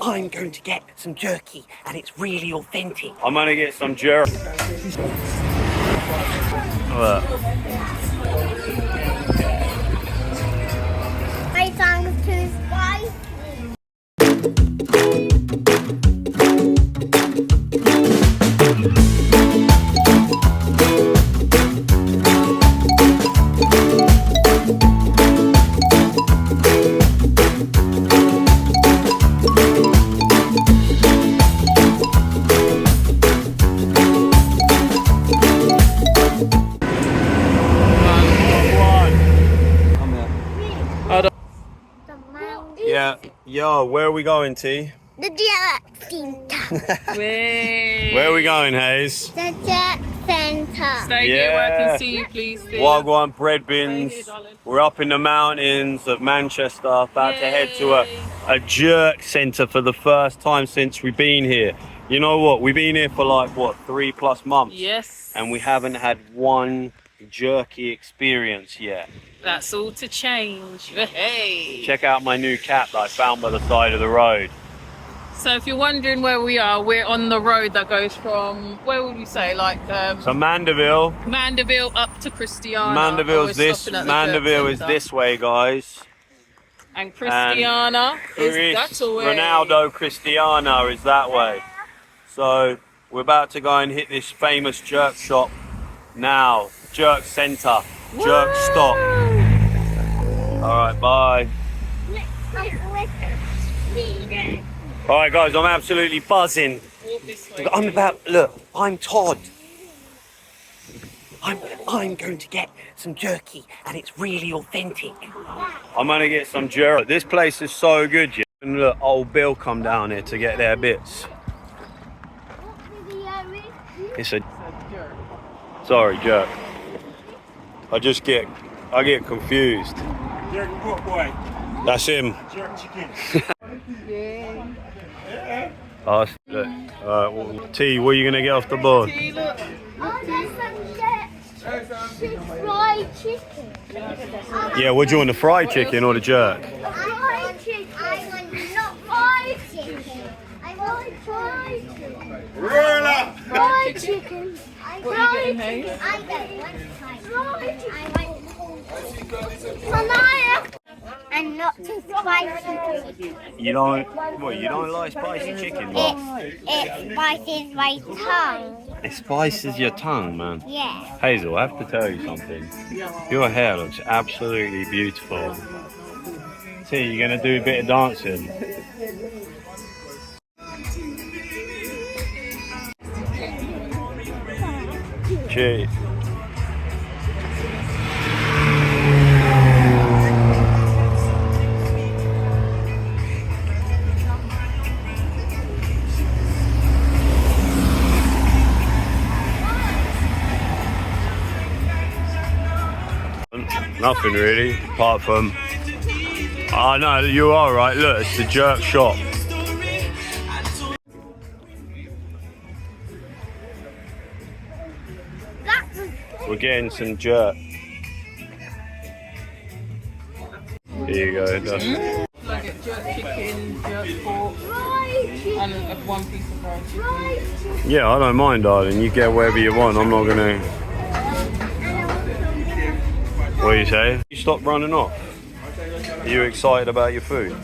I'm going to get some jerky, and it's really authentic. I'm gonna get some jerk. My tongue's too spicy. Yeah, yo, where are we going, T? The Jerk Centre. Where are we going, Haze? The Jerk Centre. Stay here where I can see you, please. Wagwan bread bins. We're up in the mountains of Manchester, about to head to a jerk centre for the first time since we've been here. You know what? We've been here for like, what, 3+ months? Yes. And we haven't had one jerky experience yet. That's all to change. Hey. Check out my new cat that I found by the side of the road. So if you're wondering where we are, we're on the road that goes from, where would we say, like So Mandeville up to Christiana. Mandeville is this way, guys. And Christiana that's away. Ronaldo Christiana is that way. So we're about to go and hit this famous jerk shop now. Jerk Centre. Jerk stop. Alright, bye. Alright guys, I'm absolutely buzzing. I'm Todd. I'm going to get some jerky, and it's really authentic. I'm gonna get some jerk. This place is so good, yeah. And look, old Bill come down here to get their bits. It's a sorry, jerk. I get confused. Jerk pork boy. That's him. Jerk chicken. Oh, look. Well, T, what are you gonna get off the board? Fried chicken. Yeah, what do you want, the fried chicken or the jerk? Fried chicken. I want not fried chicken. I want fried chicken. Fried chicken. What are you getting, Hayes? I don't want fried chicken. I want and not too spicy. You don't like spicy chicken? What? It spices my tongue. It spices your tongue, man. Yeah. Hazel, I have to tell you something. Your hair looks absolutely beautiful. See, you're gonna do a bit of dancing. Cheers. Nothing really, apart from... Oh no, you are right, look, it's the jerk shop. We're getting some jerk. Here you go. That's... I get jerk chicken, jerk pork, and one piece of fried chicken. Yeah, I don't mind, darling. You get whatever you want. I'm not gonna... What do you say? You stop running off. Are you excited about your food?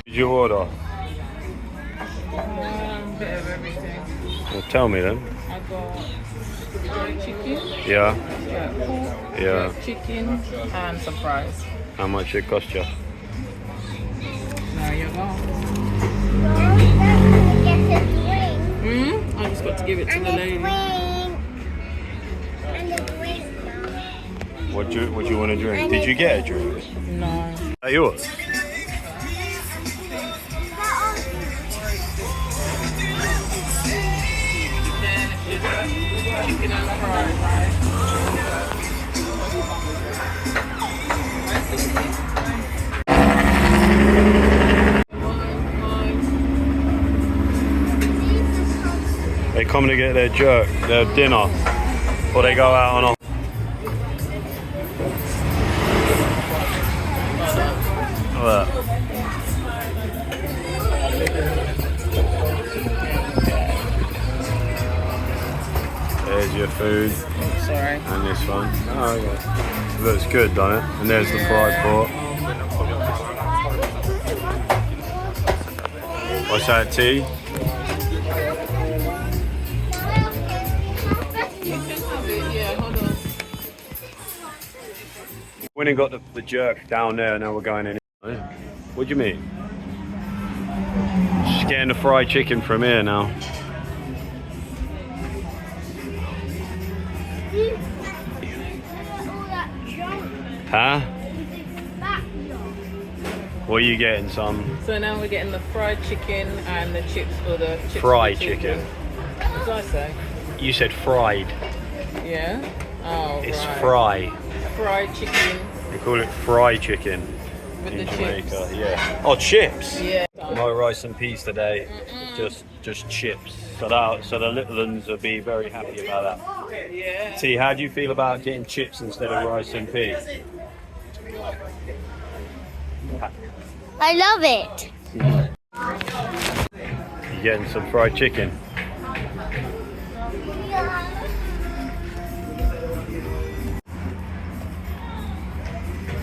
Did you order? Bit of everything. Well, tell me then. I got jerk chicken, Yeah. jerk pork, Yeah. jerk chicken, and some fries. How much it cost you? There you go. I just got to give it to the lady. What do you want to drink? Did you get a drink? No. Is that yours? Chicken and fries, right? They come to get their jerk, their dinner, or they go out on a... food. Sorry. And this one. Oh, yeah. Looks good, doesn't it? And there's the fried pork. What's that, tea? You can have it, yeah, hold on. Went and got the jerk down there, now we're going in. What do you mean? Just getting the fried chicken from here now. Huh? What are you getting, son? So now we're getting the fried chicken and the chips for the chips. Fried chicken. What did I say? You said fried. Yeah? Oh, It's right. fry. Fried chicken We call it fried chicken with in the Jamaica. chips. Yeah. Oh, chips. Yeah. No rice and peas today. Just chips. So the little ones will be very happy about that. Yeah. T, how do you feel about getting chips instead of rice and peas? I love it. You getting some fried chicken?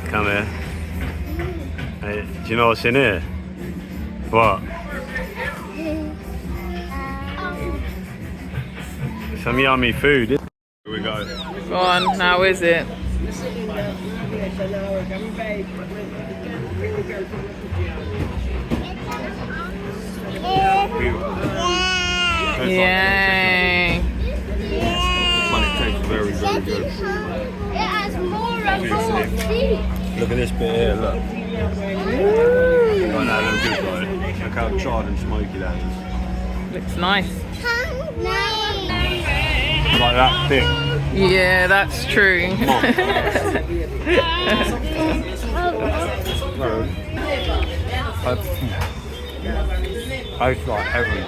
Come here. Hey, do you know what's in here? What? Some yummy food. Here we go. Go on, how is it? Yay! But it tastes very, very good. It has more and more teeth. Look at this bit here, look. Oh, no, look good, right? Look how charred and smoky that is. Looks nice. Like that thick. Yeah, that's true. Tastes like heaven.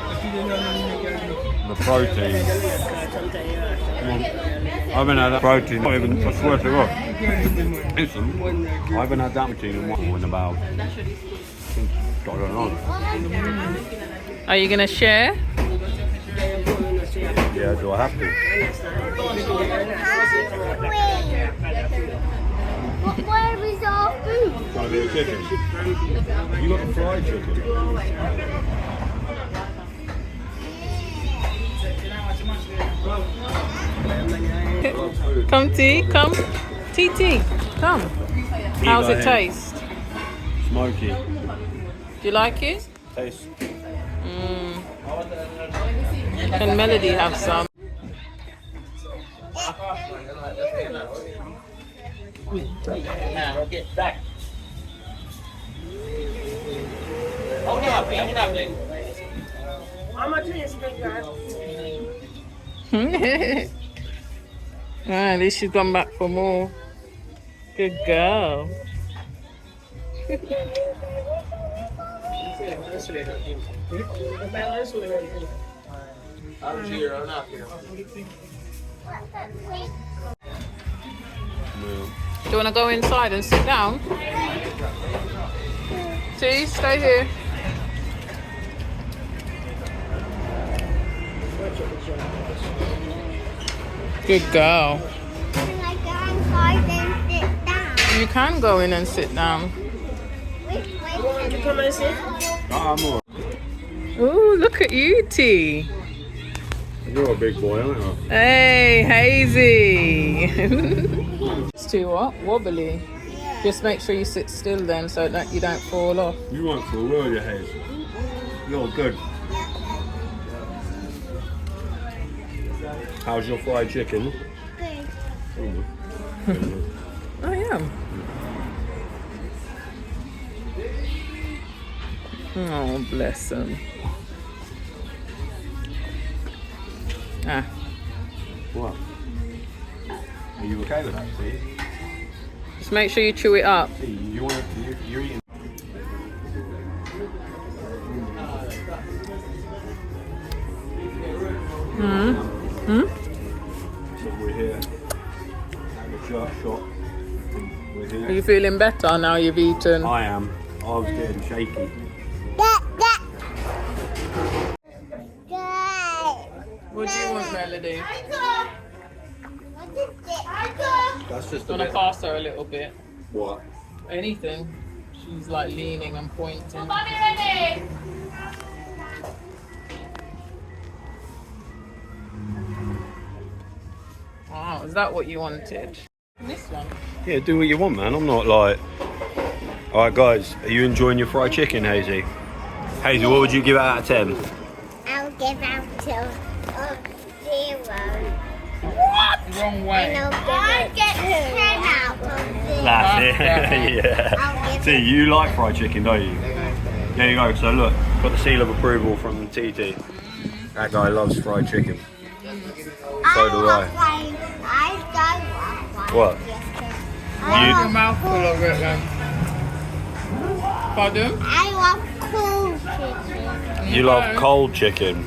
The protein. I haven't had that protein, not even, I swear to God. Listen, I haven't had that much in one in about, I don't know. Are you gonna share? Yeah, do I have to? Where is our food? Gotta be a chicken. You got the fried chicken. Come T, come. TT, come. How's it taste? Smoky. Do you like it? Taste. Can Melody have some? At least she's gone back for more. Good girl. Do you want to go inside and sit down? T, stay here. Good girl. Can I go inside and sit down? You can go in and sit down. Come and sit. I'm Ooh, look at you, T. You're a big boy, aren't you? Hey, Hazy. It's too what? Wobbly. Just make sure you sit still then so that you don't fall off. You went for a whirl, you Hazel. You're good. How's your fried chicken? Good. I am. Oh, bless him. Ah. What? Are you okay with that, Steve? Just make sure you chew it up. You want to, you're eating. So we're here at the jerk shop. We're here. Are you feeling better now you've eaten? I am. I was getting shaky. What do you want, Melody? That's just a Gonna bit. pass her a little bit. What? Anything. She's like leaning and pointing. Wow, is that what you wanted? This one. Yeah, do what you want, man. I'm not like. Alright, guys, are you enjoying your fried chicken, Hazy? Hazy, what would you give it out of 10? I'll give out to 0. Wrong way. And I'll get 10 out of 0. That's it. Yeah. I'll give See, you like fried chicken, don't you? There you go. So look, got the seal of approval from TT. That guy loves fried chicken. So do I. What? Your mouth full of it then. Pardon? I love cool chicken. You love cold chicken.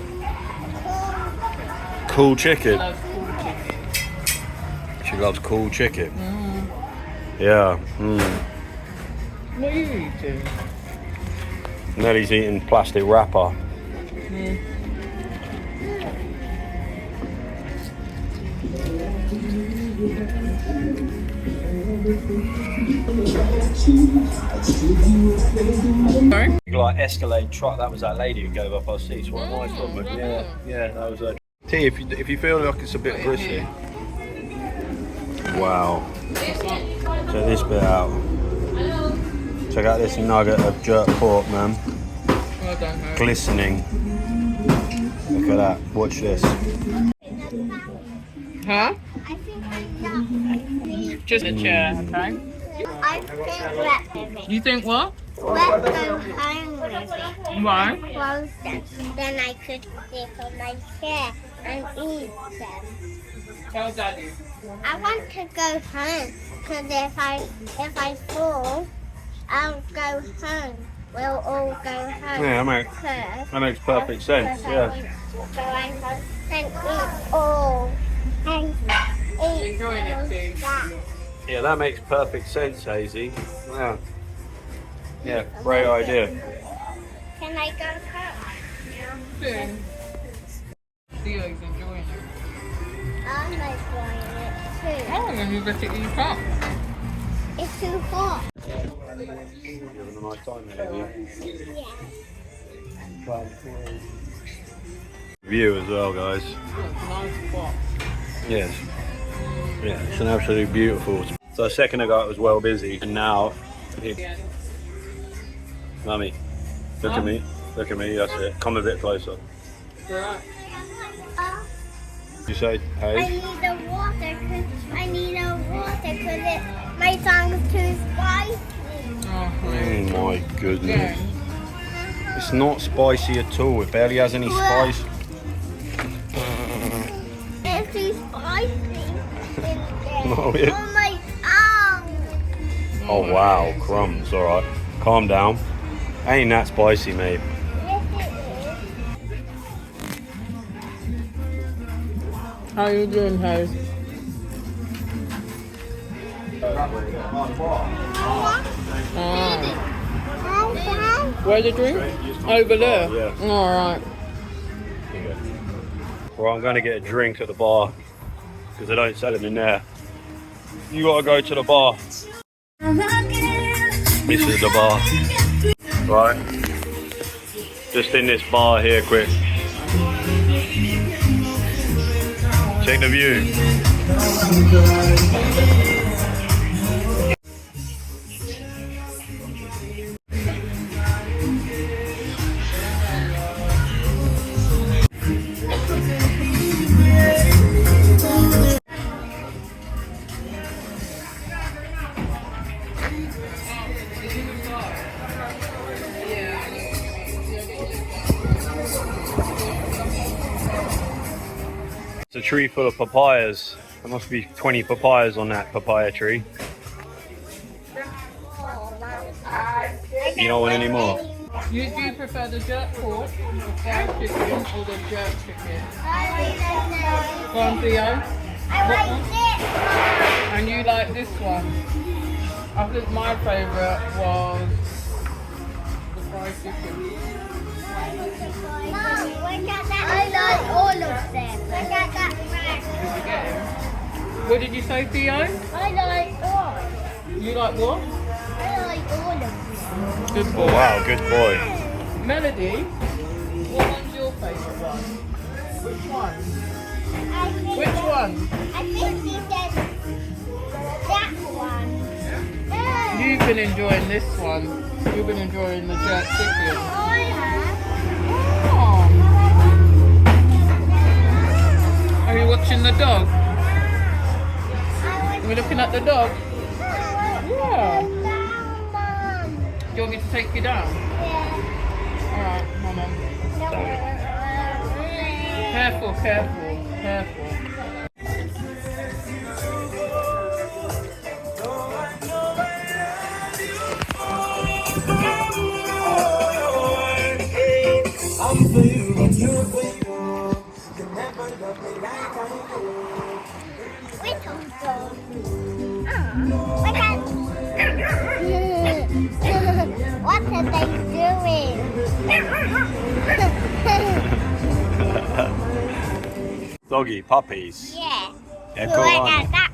Cool chicken. That's cool chicken. She loves cool chicken. Yeah. What are you eating? Nellie's eating plastic wrapper. Sorry? Like Escalade truck, that was that lady who gave up our seats. What a nice woman. Yeah, that was her. T, if you feel like it's a bit bristly. Wow. Check this bit out. Check out this nugget of jerk pork, man. Well done, Harry. Glistening. Look at that. Watch this. Huh? I think enough. Just a chair, okay? I think You think what? let's go home with it. Why? Well, then I could sit on my chair and eat them. Tell Daddy. I want to go home because if I fall, I'll go home. We'll all go home. Yeah, that makes perfect sense. Yeah. So I can eat all and eat Enjoying it, Steve. that. Yeah, that makes perfect sense, Hazy. Yeah. Yeah, great idea. Can I go home? Soon. Theo's enjoying it. I'm enjoying it too. Oh, then you better eat up. It's too hot. You're having a nice time there, yeah? View as well, guys. Nice spot. Yes. Yeah, it's an absolutely beautiful. So a second ago it was well busy, and now, Mummy, look at me, that's it. Come a bit closer. Right. You say, I hey? need a water because my tongue's too spicy. Oh, Oh my goodness. yeah. It's not spicy at all. It barely has any spice. It's too spicy in there. No, it- Oh my tongue. Oh wow, crumbs. All right, calm down. Ain't that spicy, mate? Yes, it How you doing, Haze? is. Where's the drink? Over there? Yeah. Alright. Well, I'm going to get a drink at the bar because they don't sell them in there. You got to go to the bar. This is the bar. Right. Just in this bar here, quick. Check the view. It's a tree full of papayas. There must be 20 papayas on that papaya tree. You don't want any more? Do you prefer the jerk pork, the fried chicken, or the jerk chicken? Go on, Theo. I like this. And you like this one? I think my favourite was the fried chicken. Mom, look at that. I like all of them. Look at that red. Did you get him? What did you say, Theo? I like all. You like what? I like all of them. Good boy. Wow, good boy. Melody, what one's your favourite one? Which one? Which one? I think he said that one. Yeah. You've been enjoying this one. You've been enjoying the jerk chicken. I have. Oh. Are you watching the dog? Are we looking at the dog? Yeah. Do you want me to take you down? Alright, come on. Careful, careful, careful. What are they doing? Doggy, puppies. Yeah. Yeah, So go I on. got that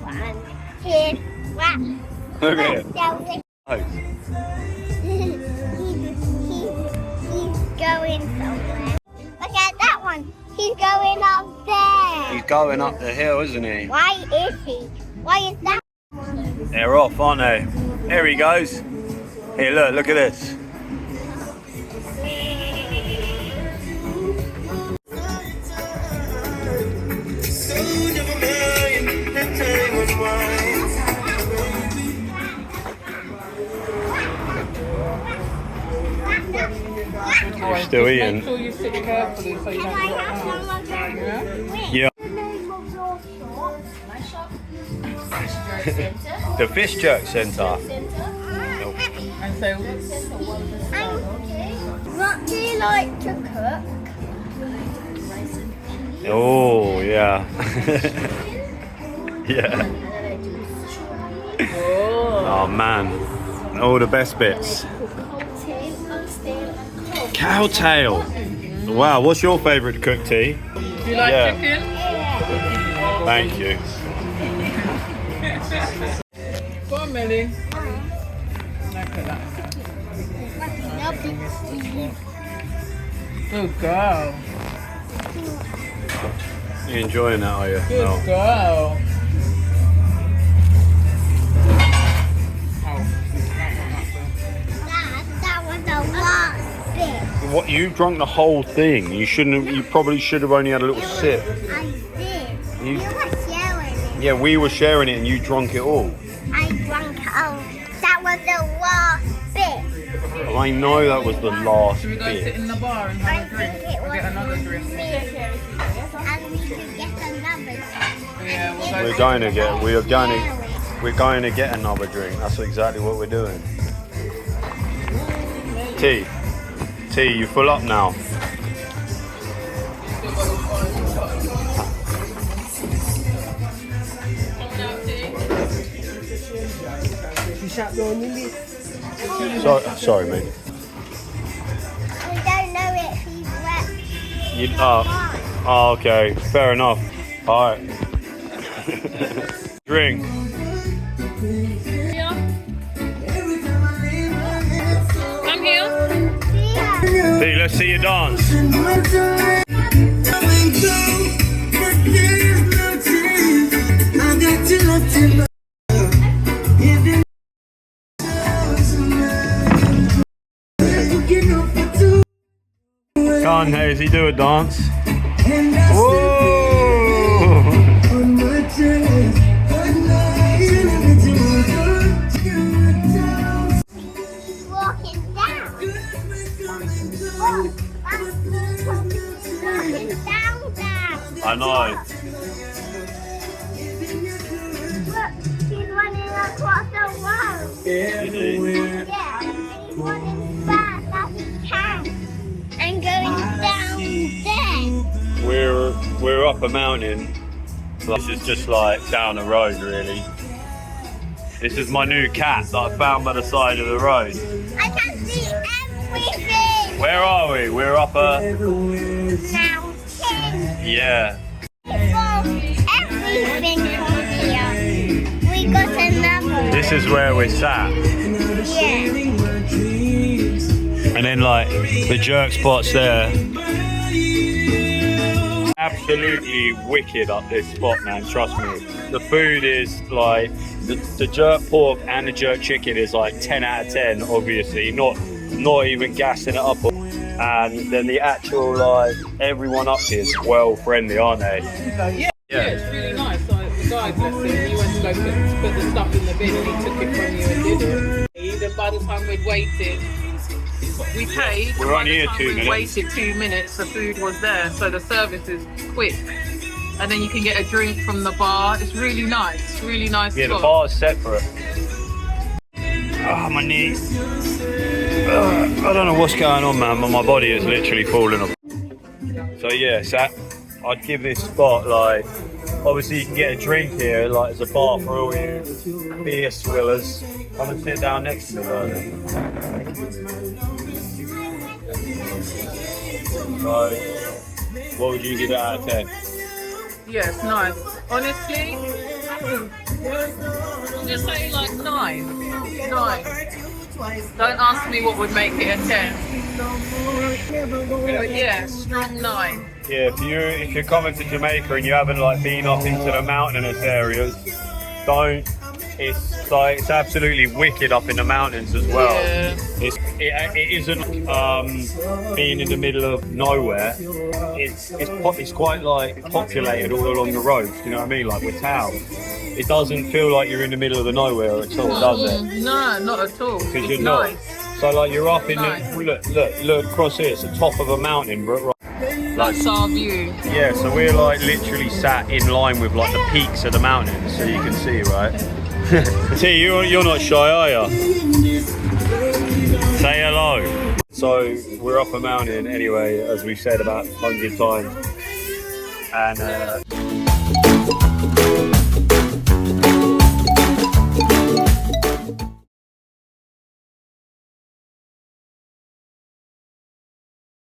one. Here's what? Look at it. Oh. He's going somewhere. Look at that one. He's going up there. He's going up the hill, isn't he? Why is he? Why is that one? They're off, aren't they? Here he goes. Here, look at this. You're still eating. Make sure you sit carefully so you Can don't I drop have out. some of that? Yeah. The name of your shop? The Fish Jerk Centre. And so, What do you like to cook? Oh, yeah. Yeah. Oh, man. All the best bits. Cowtail. Wow, what's your favourite to cook, T? do you like Yeah. chicken? Thank you. Go on, Millie. Look at that. Good girl. You enjoying that, are you? Good No. girl. That was the worst bit. What, you drunk the whole thing? You shouldn't have, you probably should have only had a little sip. I did. You- You were sharing it. Yeah, we were sharing it and you drunk it all. I drank all. That was the worst bit. I know that was the last Should we go sit bit. in the bar and I have a drink? think it Or was get another drink? big. And we could get another drink. Yeah, we'll go. We're going to get another drink. That's exactly what we're doing. T, you full up now? Sorry, mate. We don't know if he's wet. Oh, okay, fair enough. All right. Drink. Come here. Yeah. T, let's see you dance. Come on, Hazy, do a dance. Whoa! Walking down. Oh, walking down there. I know. Look, he's running across the road. Yeah, and he's running fast as he can. And going down there. We're up a mountain. This is just like down the road, really. This is my new cat that I found by the side of the road. I can see everything. Where are we? We're up a... Mountain. Yeah. Everything this is where we're sat. Yeah. And then like the jerk spot's there. Absolutely wicked up this spot, man, trust me. The food is like, the jerk pork and the jerk chicken is like 10 out of 10, obviously, not even gassing it up. And then the actual, like, everyone up here is well friendly, aren't they? Yeah, it's really nice. Like, the guy, bless him, he went to go put the stuff in the bin and he took it from you and did it. Even by the time we'd waited, we paid. We're on here 2 minutes. We waited 2 minutes, the food was there, so the service is quick. And then you can get a drink from the bar. It's really nice, really nice. Yeah, spot. the bar's separate. Ah, my knee. I don't know what's going on, man, but my body is literally falling off. So yeah, I'd give this spot, like, obviously you can get a drink here, like there's a bar for all you beer swillers. Come and sit down next to me, darling. So, what would you give it out of 10? Yeah, it's nice. Honestly, I'm just say like 9. 9. Don't ask me what would make it a 10. But yeah, strong 9. Yeah, if you're coming to Jamaica and you haven't like been up into the mountainous areas, don't. It's absolutely wicked up in the mountains as well. Yeah. It isn't being in the middle of nowhere. It's quite like populated all along the roads. You know what I mean? Like with towns. It doesn't feel like you're in the middle of the nowhere at all, does it? No, not at all. Because It's you're not. nice. So like you're up in Nice. the look across here. It's the top of a mountain, right? That's our view. Yeah, so we're like literally sat in line with like the peaks of the mountains, so you can see, right? T, you're not shy, are you? Say hello. So we're up a mountain anyway, as we've said about 100 times, and